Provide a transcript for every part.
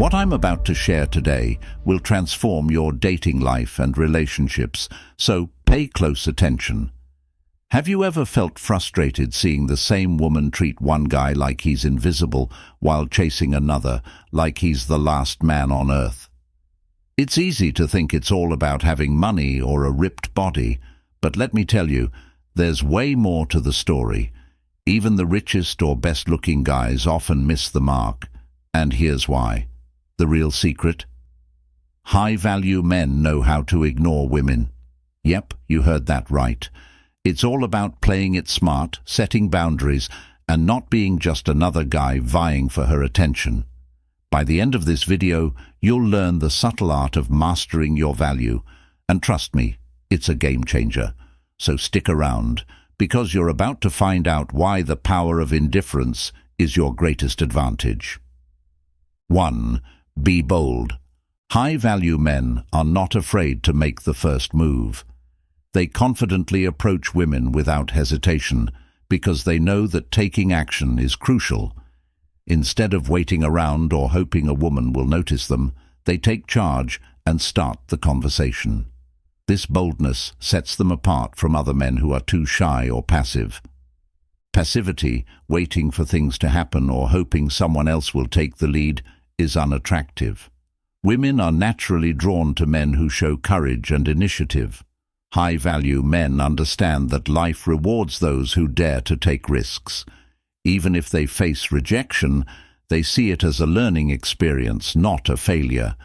What I'm about to share today will transform your dating life and relationships, so pay close attention. Have you ever felt frustrated seeing the same woman treat one guy like he's invisible while chasing another like he's the last man on earth? It's easy to think it's all about having money or a ripped body, but let me tell you, there's way more to the story. Even the richest or best-looking guys often miss the mark, and here's why. The real secret? High-value men know how to ignore women. Yep, you heard that right. It's all about playing it smart, setting boundaries, and not being just another guy vying for her attention. By the end of this video, you'll learn the subtle art of mastering your value, and trust me, it's a game changer. So stick around, because you're about to find out why the power of indifference is your greatest advantage. 1. Be bold. High-value men are not afraid to make the first move. They confidently approach women without hesitation because they know that taking action is crucial. Instead of waiting around or hoping a woman will notice them, they take charge and start the conversation. This boldness sets them apart from other men who are too shy or passive. Passivity, waiting for things to happen or hoping someone else will take the lead, is unattractive. Women are naturally drawn to men who show courage and initiative. High-value men understand that life rewards those who dare to take risks. Even if they face rejection, they see it as a learning experience, not a failure.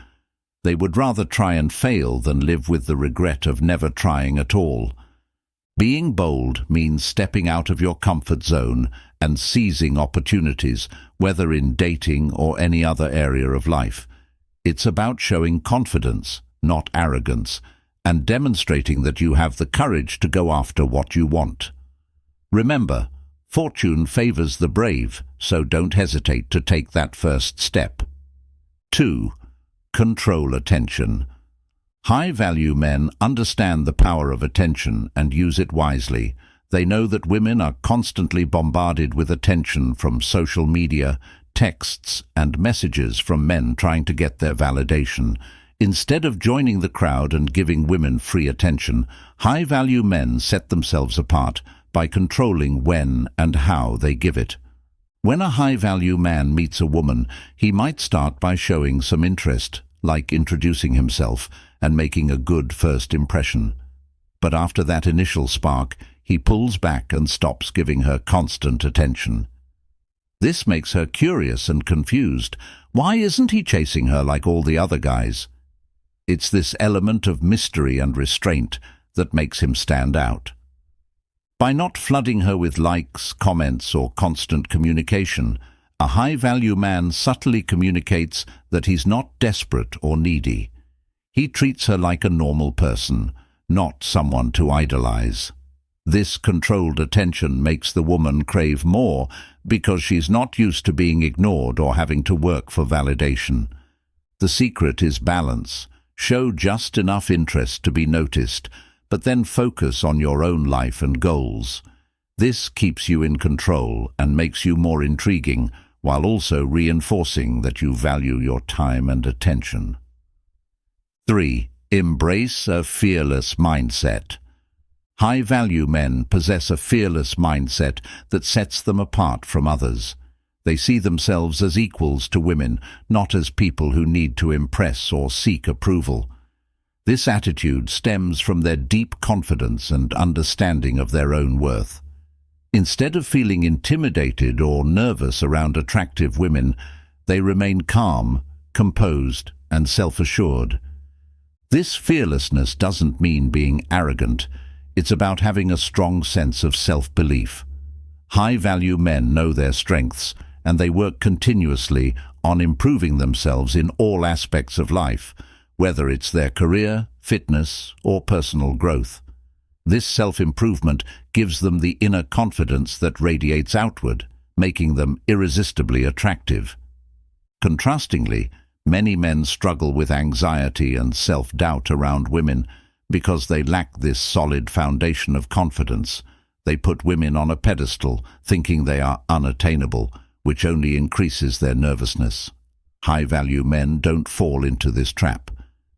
They would rather try and fail than live with the regret of never trying at all. Being bold means stepping out of your comfort zone and seizing opportunities, whether in dating or any other area of life. It's about showing confidence, not arrogance, and demonstrating that you have the courage to go after what you want. Remember, fortune favors the brave, so don't hesitate to take that first step. 2. Control attention. High-value men understand the power of attention and use it wisely. They know that women are constantly bombarded with attention from social media, texts, and messages from men trying to get their validation. Instead of joining the crowd and giving women free attention, high-value men set themselves apart by controlling when and how they give it. When a high-value man meets a woman, he might start by showing some interest, like introducing himself and making a good first impression. But after that initial spark, he pulls back and stops giving her constant attention. This makes her curious and confused. Why isn't he chasing her like all the other guys? It's this element of mystery and restraint that makes him stand out. By not flooding her with likes, comments, or constant communication, a high-value man subtly communicates that he's not desperate or needy. He treats her like a normal person, not someone to idolize. This controlled attention makes the woman crave more because she's not used to being ignored or having to work for validation. The secret is balance. Show just enough interest to be noticed, but then focus on your own life and goals. This keeps you in control and makes you more intriguing, while also reinforcing that you value your time and attention. 3. Embrace a fearless mindset. High-value men possess a fearless mindset that sets them apart from others. They see themselves as equals to women, not as people who need to impress or seek approval. This attitude stems from their deep confidence and understanding of their own worth. Instead of feeling intimidated or nervous around attractive women, they remain calm, composed, and self-assured. This fearlessness doesn't mean being arrogant. It's about having a strong sense of self-belief. High-value men know their strengths, and they work continuously on improving themselves in all aspects of life, whether it's their career, fitness, or personal growth. This self-improvement gives them the inner confidence that radiates outward, making them irresistibly attractive. Contrastingly, many men struggle with anxiety and self-doubt around women because they lack this solid foundation of confidence. They put women on a pedestal, thinking they are unattainable, which only increases their nervousness. High-value men don't fall into this trap.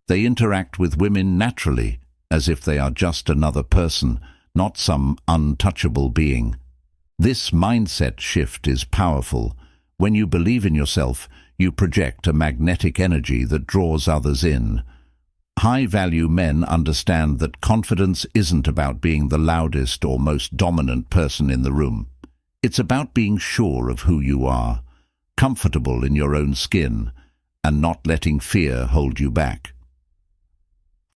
They interact with women naturally, as if they are just another person, not some untouchable being. This mindset shift is powerful. When you believe in yourself, you project a magnetic energy that draws others in. High-value men understand that confidence isn't about being the loudest or most dominant person in the room. It's about being sure of who you are, comfortable in your own skin, and not letting fear hold you back.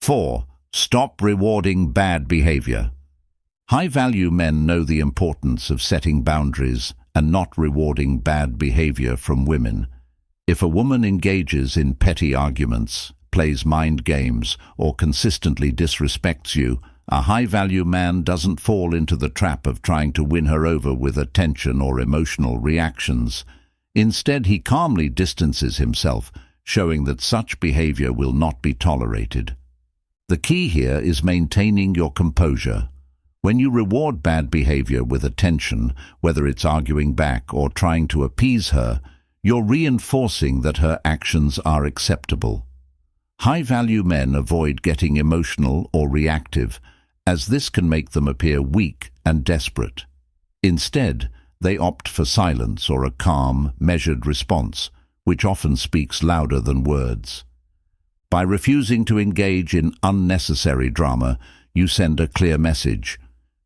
4. Stop rewarding bad behavior. High-value men know the importance of setting boundaries and not rewarding bad behavior from women. If a woman engages in petty arguments, plays mind games, or consistently disrespects you, a high-value man doesn't fall into the trap of trying to win her over with attention or emotional reactions. Instead, he calmly distances himself, showing that such behavior will not be tolerated. The key here is maintaining your composure. When you reward bad behavior with attention, whether it's arguing back or trying to appease her, you're reinforcing that her actions are acceptable. High-value men avoid getting emotional or reactive, as this can make them appear weak and desperate. Instead, they opt for silence or a calm, measured response, which often speaks louder than words. By refusing to engage in unnecessary drama, you send a clear message.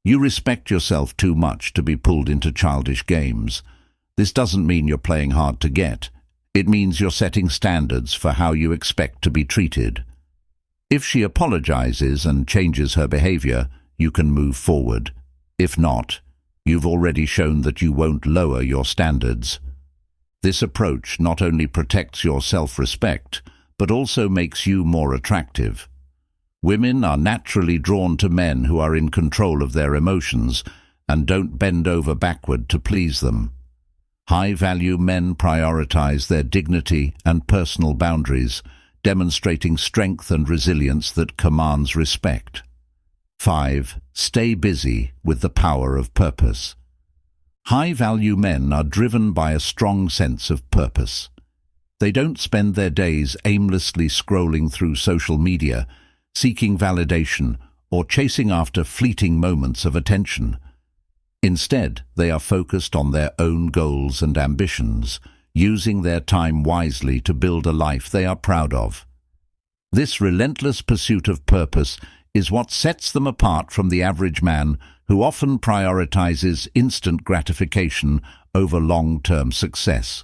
You respect yourself too much to be pulled into childish games. This doesn't mean you're playing hard to get. It means you're setting standards for how you expect to be treated. If she apologizes and changes her behavior, you can move forward. If not, you've already shown that you won't lower your standards. This approach not only protects your self-respect, but also makes you more attractive. Women are naturally drawn to men who are in control of their emotions and don't bend over backward to please them. High-value men prioritize their dignity and personal boundaries, demonstrating strength and resilience that commands respect. 5. Stay busy with the power of purpose. High-value men are driven by a strong sense of purpose. They don't spend their days aimlessly scrolling through social media, seeking validation, or chasing after fleeting moments of attention. Instead, they are focused on their own goals and ambitions, using their time wisely to build a life they are proud of. This relentless pursuit of purpose is what sets them apart from the average man, who often prioritizes instant gratification over long-term success.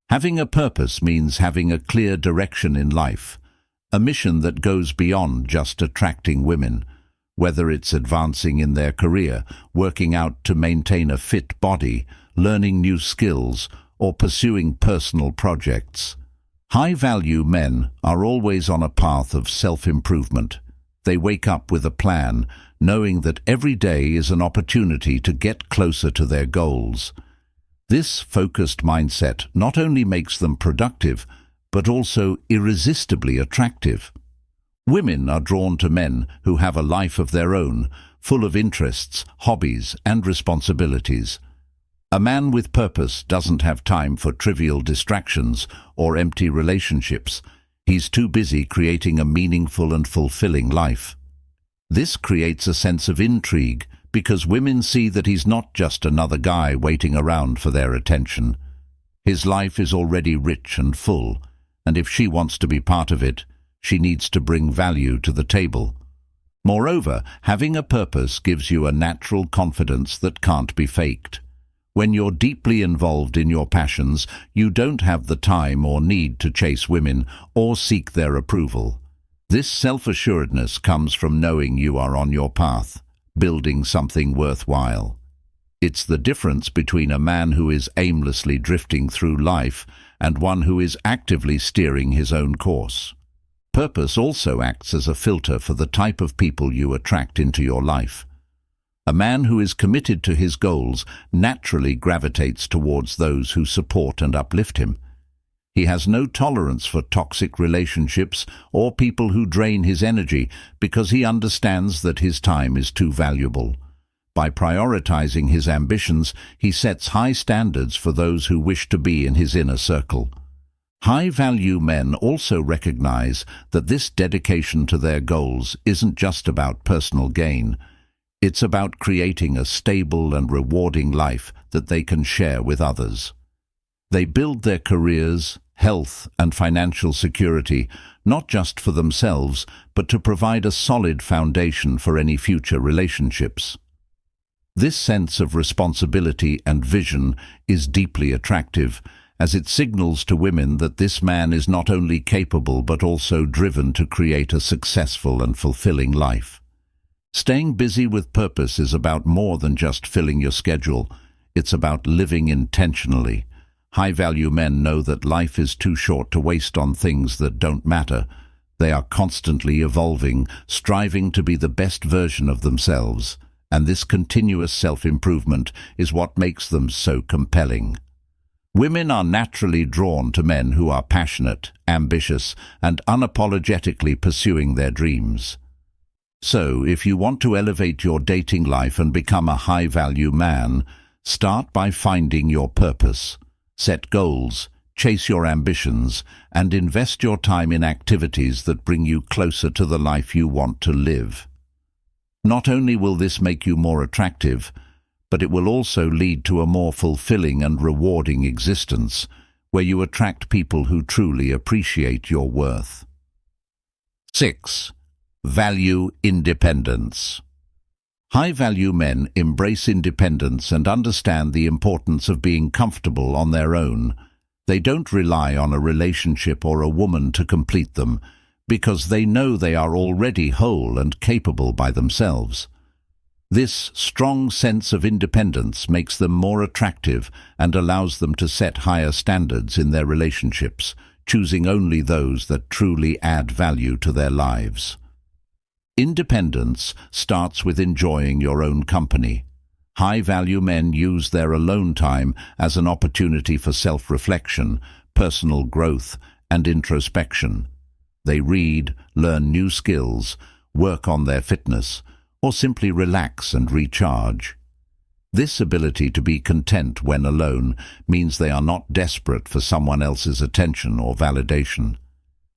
Having a purpose means having a clear direction in life, a mission that goes beyond just attracting women, whether it's advancing in their career, working out to maintain a fit body, learning new skills, or pursuing personal projects. High-value men are always on a path of self-improvement. They wake up with a plan, knowing that every day is an opportunity to get closer to their goals. This focused mindset not only makes them productive, but also irresistibly attractive. Women are drawn to men who have a life of their own, full of interests, hobbies, and responsibilities. A man with purpose doesn't have time for trivial distractions or empty relationships. He's too busy creating a meaningful and fulfilling life. This creates a sense of intrigue because women see that he's not just another guy waiting around for their attention. His life is already rich and full, and if she wants to be part of it, she needs to bring value to the table. Moreover, having a purpose gives you a natural confidence that can't be faked. When you're deeply involved in your passions, you don't have the time or need to chase women or seek their approval. This self-assuredness comes from knowing you are on your path, building something worthwhile. It's the difference between a man who is aimlessly drifting through life and one who is actively steering his own course. Purpose also acts as a filter for the type of people you attract into your life. A man who is committed to his goals naturally gravitates towards those who support and uplift him. He has no tolerance for toxic relationships or people who drain his energy because he understands that his time is too valuable. By prioritizing his ambitions, he sets high standards for those who wish to be in his inner circle. High-value men also recognize that this dedication to their goals isn't just about personal gain. It's about creating a stable and rewarding life that they can share with others. They build their careers, health, and financial security not just for themselves, but to provide a solid foundation for any future relationships. This sense of responsibility and vision is deeply attractive, as it signals to women that this man is not only capable but also driven to create a successful and fulfilling life. Staying busy with purpose is about more than just filling your schedule. It's about living intentionally. High-value men know that life is too short to waste on things that don't matter. They are constantly evolving, striving to be the best version of themselves, and this continuous self-improvement is what makes them so compelling. Women are naturally drawn to men who are passionate, ambitious, and unapologetically pursuing their dreams. So, if you want to elevate your dating life and become a high-value man, start by finding your purpose. Set goals, chase your ambitions, and invest your time in activities that bring you closer to the life you want to live. Not only will this make you more attractive, but it will also lead to a more fulfilling and rewarding existence, where you attract people who truly appreciate your worth. 6. Value independence. High-value men embrace independence and understand the importance of being comfortable on their own. They don't rely on a relationship or a woman to complete them, because they know they are already whole and capable by themselves. This strong sense of independence makes them more attractive and allows them to set higher standards in their relationships, choosing only those that truly add value to their lives. Independence starts with enjoying your own company. High-value men use their alone time as an opportunity for self-reflection, personal growth, and introspection. They read, learn new skills, work on their fitness, or simply relax and recharge. This ability to be content when alone means they are not desperate for someone else's attention or validation.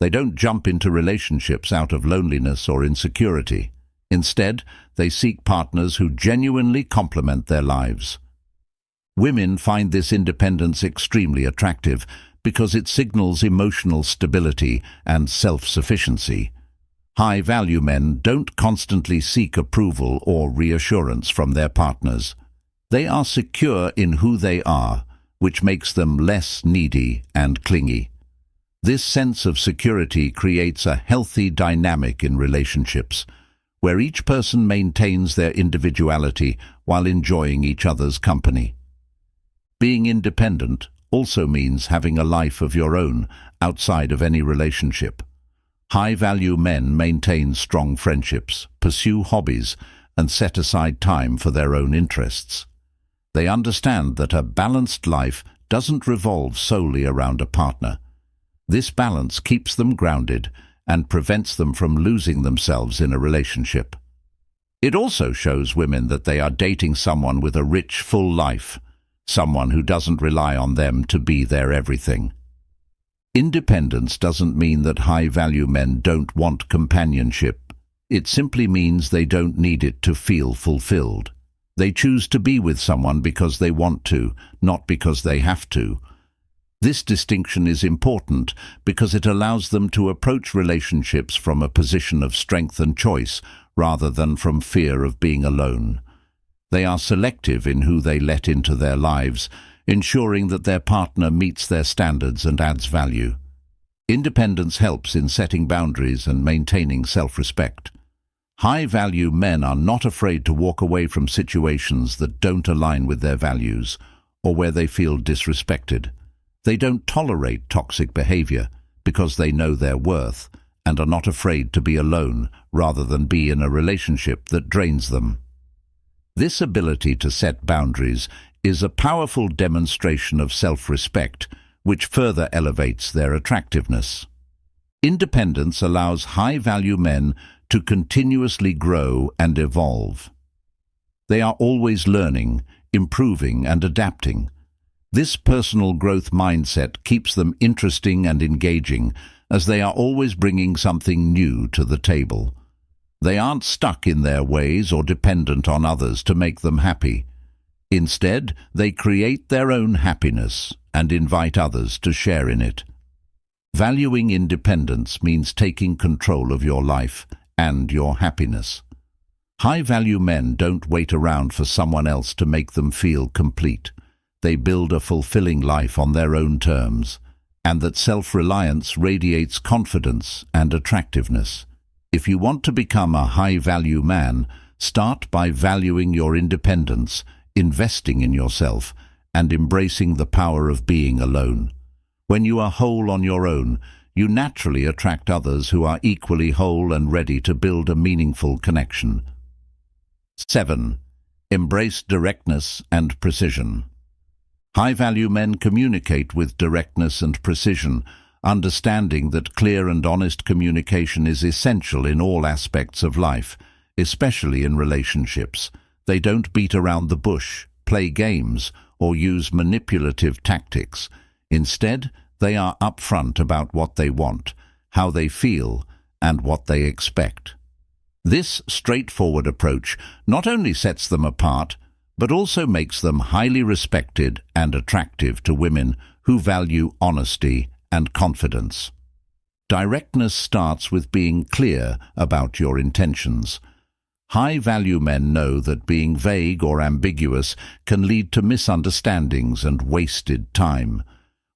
They don't jump into relationships out of loneliness or insecurity. Instead, they seek partners who genuinely complement their lives. Women find this independence extremely attractive because it signals emotional stability and self-sufficiency. High-value men don't constantly seek approval or reassurance from their partners. They are secure in who they are, which makes them less needy and clingy. This sense of security creates a healthy dynamic in relationships, where each person maintains their individuality while enjoying each other's company. Being independent also means having a life of your own outside of any relationship. High-value men maintain strong friendships, pursue hobbies, and set aside time for their own interests. They understand that a balanced life doesn't revolve solely around a partner. This balance keeps them grounded and prevents them from losing themselves in a relationship. It also shows women that they are dating someone with a rich, full life, someone who doesn't rely on them to be their everything. Independence doesn't mean that high-value men don't want companionship. It simply means they don't need it to feel fulfilled. They choose to be with someone because they want to, not because they have to. This distinction is important because it allows them to approach relationships from a position of strength and choice rather than from fear of being alone. They are selective in who they let into their lives, ensuring that their partner meets their standards and adds value. Independence helps in setting boundaries and maintaining self-respect. High-value men are not afraid to walk away from situations that don't align with their values or where they feel disrespected. They don't tolerate toxic behavior because they know their worth and are not afraid to be alone rather than be in a relationship that drains them. This ability to set boundaries is a powerful demonstration of self-respect, which further elevates their attractiveness. Independence allows high-value men to continuously grow and evolve. They are always learning, improving, and adapting. This personal growth mindset keeps them interesting and engaging, as they are always bringing something new to the table. They aren't stuck in their ways or dependent on others to make them happy. Instead, they create their own happiness and invite others to share in it. Valuing independence means taking control of your life and your happiness. High-value men don't wait around for someone else to make them feel complete. They build a fulfilling life on their own terms, and that self-reliance radiates confidence and attractiveness. If you want to become a high-value man, start by valuing your independence, investing in yourself, and embracing the power of being alone. When you are whole on your own, you naturally attract others who are equally whole and ready to build a meaningful connection. 7. Embrace directness and precision. High-value men communicate with directness and precision, understanding that clear and honest communication is essential in all aspects of life, especially in relationships. They don't beat around the bush, play games, or use manipulative tactics. Instead, they are upfront about what they want, how they feel, and what they expect. This straightforward approach not only sets them apart, but also makes them highly respected and attractive to women who value honesty and confidence. Directness starts with being clear about your intentions. High-value men know that being vague or ambiguous can lead to misunderstandings and wasted time.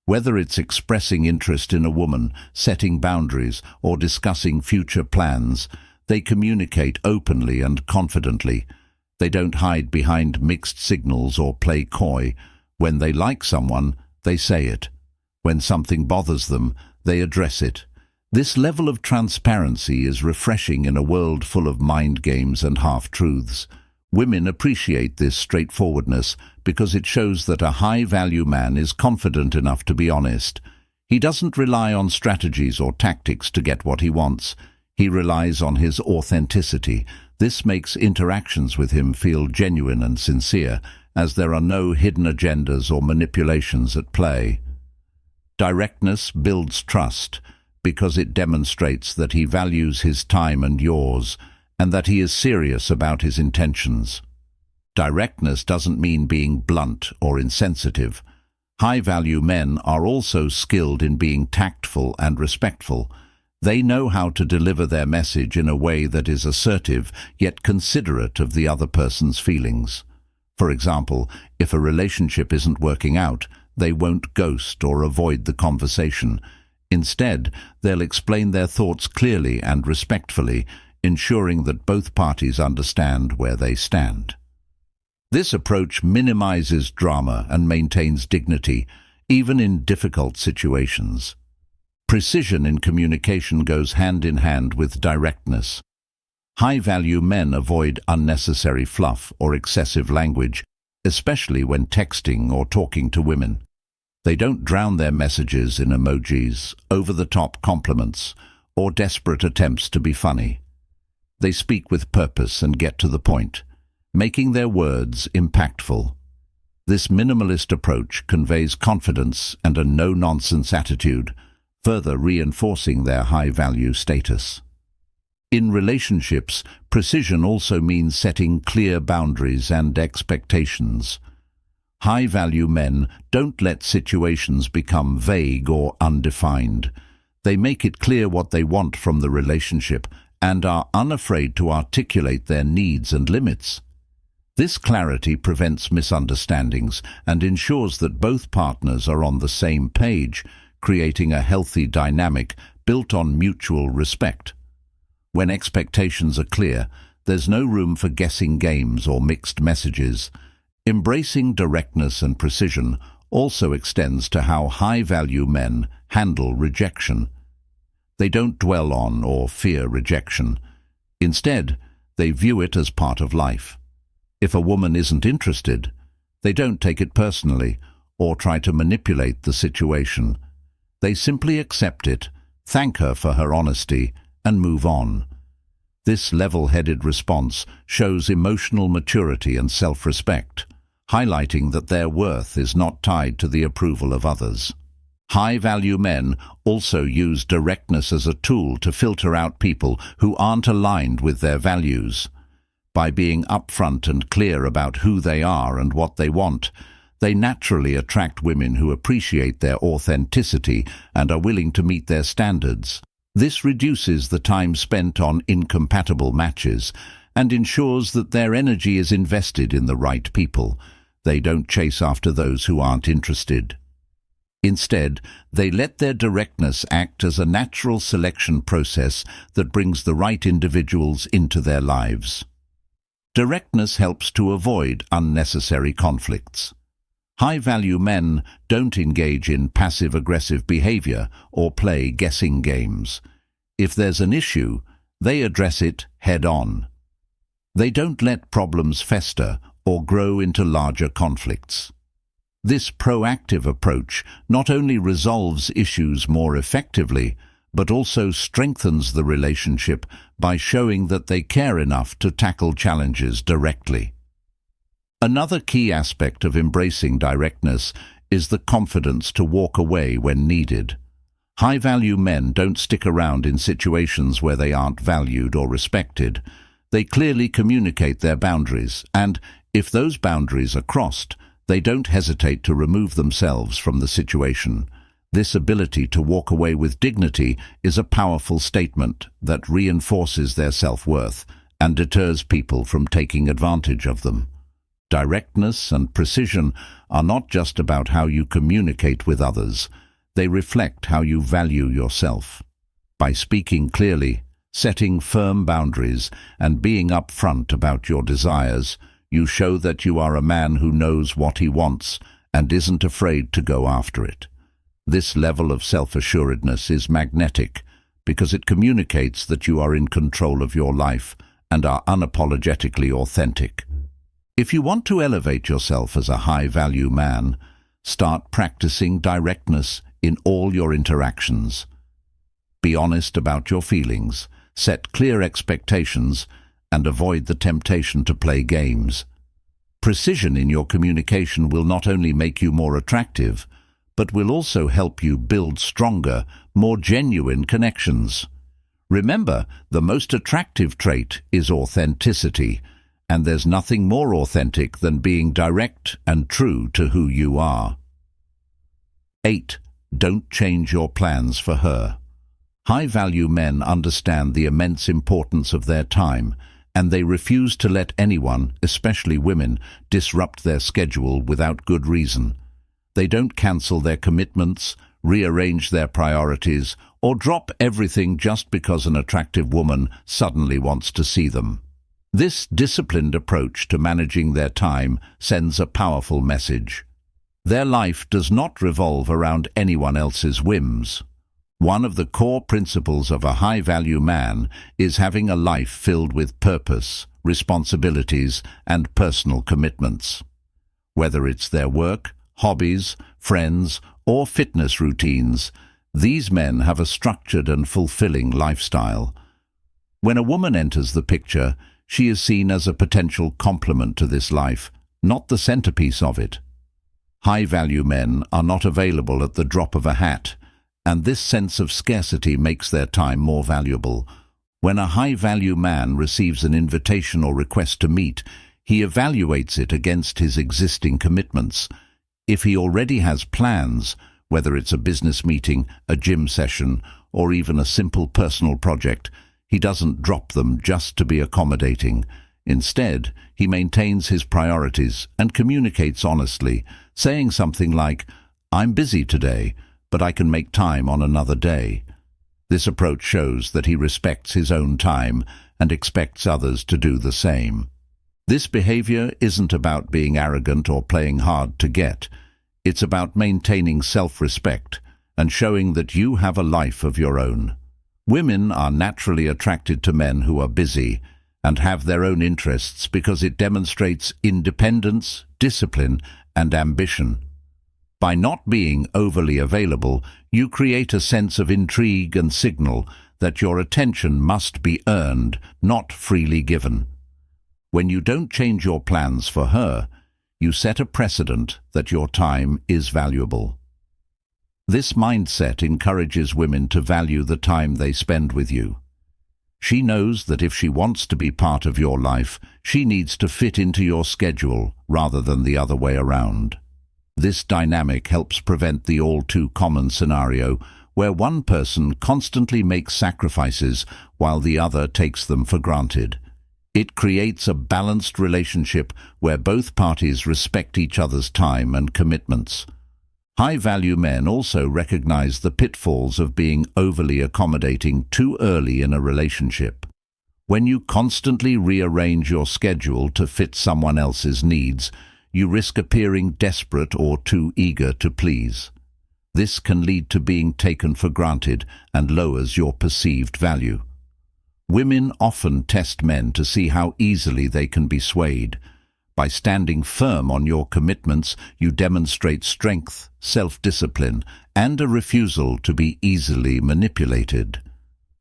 Whether it's expressing interest in a woman, setting boundaries, or discussing future plans, they communicate openly and confidently. They don't hide behind mixed signals or play coy. When they like someone, they say it. When something bothers them, they address it. This level of transparency is refreshing in a world full of mind games and half-truths. Women appreciate this straightforwardness because it shows that a high-value man is confident enough to be honest. He doesn't rely on strategies or tactics to get what he wants. He relies on his authenticity. This makes interactions with him feel genuine and sincere, as there are no hidden agendas or manipulations at play. Directness builds trust because it demonstrates that he values his time and yours, and that he is serious about his intentions. Directness doesn't mean being blunt or insensitive. High-value men are also skilled in being tactful and respectful. They know how to deliver their message in a way that is assertive yet considerate of the other person's feelings. For example, if a relationship isn't working out, they won't ghost or avoid the conversation. Instead, they'll explain their thoughts clearly and respectfully, ensuring that both parties understand where they stand. This approach minimizes drama and maintains dignity, even in difficult situations. Precision in communication goes hand in hand with directness. High-value men avoid unnecessary fluff or excessive language, especially when texting or talking to women. They don't drown their messages in emojis, over-the-top compliments, or desperate attempts to be funny. They speak with purpose and get to the point, making their words impactful. This minimalist approach conveys confidence and a no-nonsense attitude, further reinforcing their high-value status. In relationships, precision also means setting clear boundaries and expectations. High-value men don't let situations become vague or undefined. They make it clear what they want from the relationship and are unafraid to articulate their needs and limits. This clarity prevents misunderstandings and ensures that both partners are on the same page, creating a healthy dynamic built on mutual respect. When expectations are clear, there's no room for guessing games or mixed messages. Embracing directness and precision also extends to how high-value men handle rejection. They don't dwell on or fear rejection. Instead, they view it as part of life. If a woman isn't interested, they don't take it personally or try to manipulate the situation. They simply accept it, thank her for her honesty, and move on. This level-headed response shows emotional maturity and self-respect. highlighting that their worth is not tied to the approval of others. High-value men also use directness as a tool to filter out people who aren't aligned with their values. By being upfront and clear about who they are and what they want, they naturally attract women who appreciate their authenticity and are willing to meet their standards. This reduces the time spent on incompatible matches and ensures that their energy is invested in the right people. They don't chase after those who aren't interested. Instead, they let their directness act as a natural selection process that brings the right individuals into their lives. Directness helps to avoid unnecessary conflicts. High-value men don't engage in passive-aggressive behavior or play guessing games. If there's an issue, they address it head-on. They don't let problems fester or grow into larger conflicts. This proactive approach not only resolves issues more effectively, but also strengthens the relationship by showing that they care enough to tackle challenges directly. Another key aspect of embracing directness is the confidence to walk away when needed. High-value men don't stick around in situations where they aren't valued or respected. They clearly communicate their boundaries, and if those boundaries are crossed, they don't hesitate to remove themselves from the situation. This ability to walk away with dignity is a powerful statement that reinforces their self-worth and deters people from taking advantage of them. Directness and precision are not just about how you communicate with others. They reflect how you value yourself. By speaking clearly, setting firm boundaries, and being upfront about your desires, you show that you are a man who knows what he wants and isn't afraid to go after it. This level of self-assuredness is magnetic because it communicates that you are in control of your life and are unapologetically authentic. If you want to elevate yourself as a high-value man, start practicing directness in all your interactions. Be honest about your feelings, set clear expectations, and avoid the temptation to play games. Precision in your communication will not only make you more attractive, but will also help you build stronger, more genuine connections. Remember, the most attractive trait is authenticity, and there's nothing more authentic than being direct and true to who you are. 8. Don't change your plans for her. High-value men understand the immense importance of their time, and they refuse to let anyone, especially women, disrupt their schedule without good reason. They don't cancel their commitments, rearrange their priorities, or drop everything just because an attractive woman suddenly wants to see them. This disciplined approach to managing their time sends a powerful message. Their life does not revolve around anyone else's whims. One of the core principles of a high-value man is having a life filled with purpose, responsibilities, and personal commitments. Whether it's their work, hobbies, friends, or fitness routines, these men have a structured and fulfilling lifestyle. When a woman enters the picture, she is seen as a potential complement to this life, not the centerpiece of it. High-value men are not available at the drop of a hat, and this sense of scarcity makes their time more valuable. When a high-value man receives an invitation or request to meet, he evaluates it against his existing commitments. If he already has plans, whether it's a business meeting, a gym session, or even a simple personal project, he doesn't drop them just to be accommodating. Instead, he maintains his priorities and communicates honestly, saying something like, "I'm busy today, but I can make time on another day." This approach shows that he respects his own time and expects others to do the same. This behavior isn't about being arrogant or playing hard to get. It's about maintaining self-respect and showing that you have a life of your own. Women are naturally attracted to men who are busy and have their own interests because it demonstrates independence, discipline, and ambition. By not being overly available, you create a sense of intrigue and signal that your attention must be earned, not freely given. When you don't change your plans for her, you set a precedent that your time is valuable. This mindset encourages women to value the time they spend with you. She knows that if she wants to be part of your life, she needs to fit into your schedule rather than the other way around. This dynamic helps prevent the all-too-common scenario where one person constantly makes sacrifices while the other takes them for granted. It creates a balanced relationship where both parties respect each other's time and commitments. High-value men also recognize the pitfalls of being overly accommodating too early in a relationship. When you constantly rearrange your schedule to fit someone else's needs, you risk appearing desperate or too eager to please. This can lead to being taken for granted and lowers your perceived value. Women often test men to see how easily they can be swayed. By standing firm on your commitments, you demonstrate strength, self-discipline, and a refusal to be easily manipulated.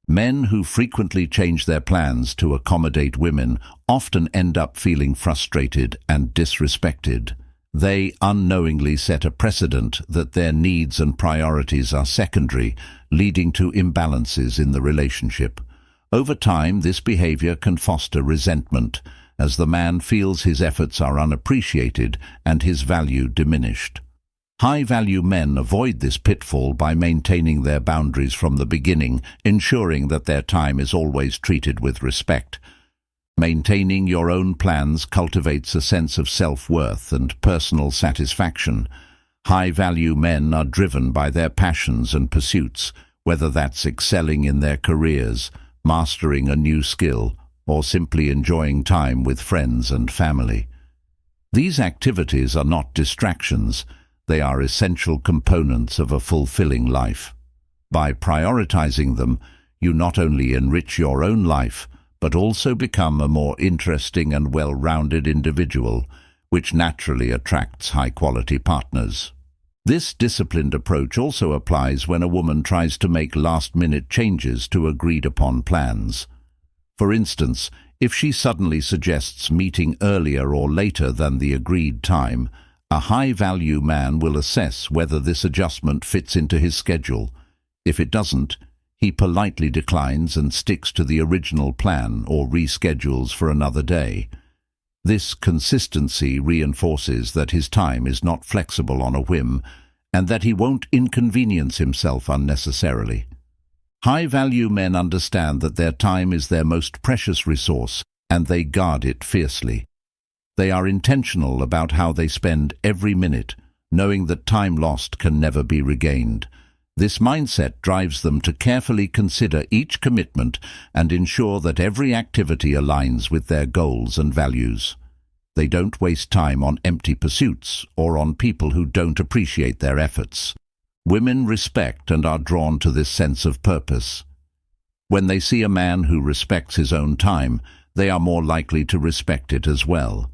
Men who frequently change their plans to accommodate women often end up feeling frustrated and disrespected. They unknowingly set a precedent that their needs and priorities are secondary, leading to imbalances in the relationship. Over time, this behavior can foster resentment, as the man feels his efforts are unappreciated and his value diminished. High-value men avoid this pitfall by maintaining their boundaries from the beginning, ensuring that their time is always treated with respect. Maintaining your own plans cultivates a sense of self-worth and personal satisfaction. High-value men are driven by their passions and pursuits, whether that's excelling in their careers, mastering a new skill, or simply enjoying time with friends and family. These activities are not distractions, they are essential components of a fulfilling life. By prioritizing them, you not only enrich your own life, but also become a more interesting and well-rounded individual, which naturally attracts high-quality partners. This disciplined approach also applies when a woman tries to make last-minute changes to agreed-upon plans. For instance, if she suddenly suggests meeting earlier or later than the agreed time, a high-value man will assess whether this adjustment fits into his schedule. If it doesn't, he politely declines and sticks to the original plan or reschedules for another day. This consistency reinforces that his time is not flexible on a whim and that he won't inconvenience himself unnecessarily. High-value men understand that their time is their most precious resource and they guard it fiercely. They are intentional about how they spend every minute, knowing that time lost can never be regained. This mindset drives them to carefully consider each commitment and ensure that every activity aligns with their goals and values. They don't waste time on empty pursuits or on people who don't appreciate their efforts. Women respect and are drawn to this sense of purpose. When they see a man who respects his own time, they are more likely to respect it as well.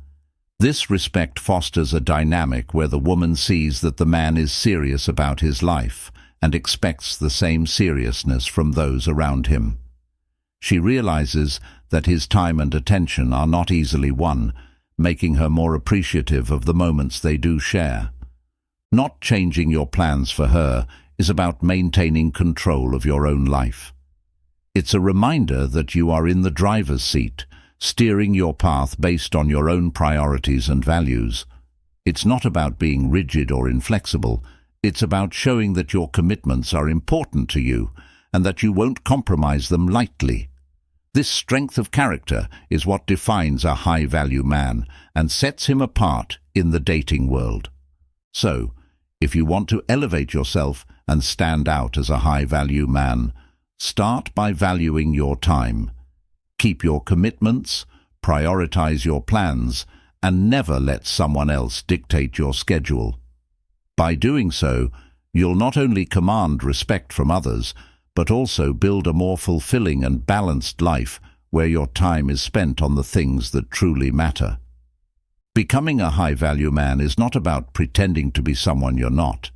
This respect fosters a dynamic where the woman sees that the man is serious about his life and expects the same seriousness from those around him. She realizes that his time and attention are not easily won, making her more appreciative of the moments they do share. Not changing your plans for her is about maintaining control of your own life. It's a reminder that you are in the driver's seat, steering your path based on your own priorities and values. It's not about being rigid or inflexible. It's about showing that your commitments are important to you and that you won't compromise them lightly. This strength of character is what defines a high-value man and sets him apart in the dating world. So, if you want to elevate yourself and stand out as a high-value man, start by valuing your time. Keep your commitments, prioritize your plans, and never let someone else dictate your schedule. By doing so, you'll not only command respect from others, but also build a more fulfilling and balanced life where your time is spent on the things that truly matter. Becoming a high-value man is not about pretending to be someone you're not.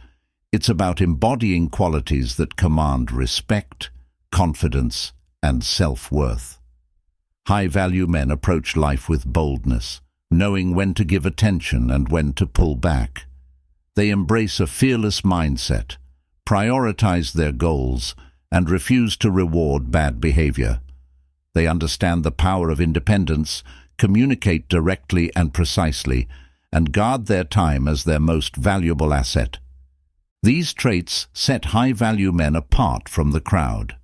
It's about embodying qualities that command respect, confidence, and self-worth. High-value men approach life with boldness, knowing when to give attention and when to pull back. They embrace a fearless mindset, prioritize their goals, and refuse to reward bad behavior. They understand the power of independence, communicate directly and precisely, and guard their time as their most valuable asset. These traits set high-value men apart from the crowd.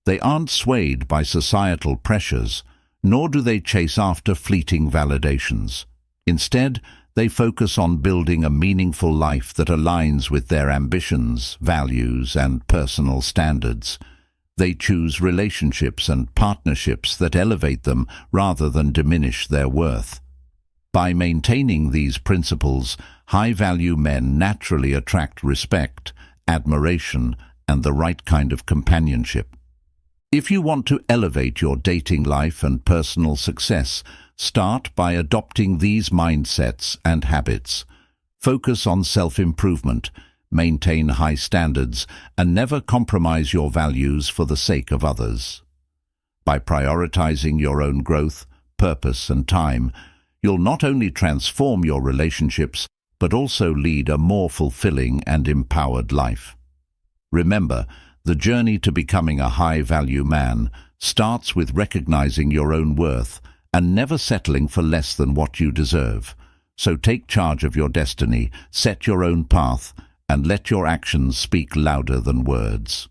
They aren't swayed by societal pressures, nor do they chase after fleeting validations. Instead, they focus on building a meaningful life that aligns with their ambitions, values, and personal standards. They choose relationships and partnerships that elevate them rather than diminish their worth. By maintaining these principles, high-value men naturally attract respect, admiration, and the right kind of companionship. If you want to elevate your dating life and personal success, start by adopting these mindsets and habits. Focus on self-improvement, maintain high standards, and never compromise your values for the sake of others. By prioritizing your own growth, purpose, and time, you'll not only transform your relationships, but also lead a more fulfilling and empowered life. Remember, the journey to becoming a high-value man starts with recognizing your own worth and never settling for less than what you deserve. So take charge of your destiny, set your own path, and let your actions speak louder than words.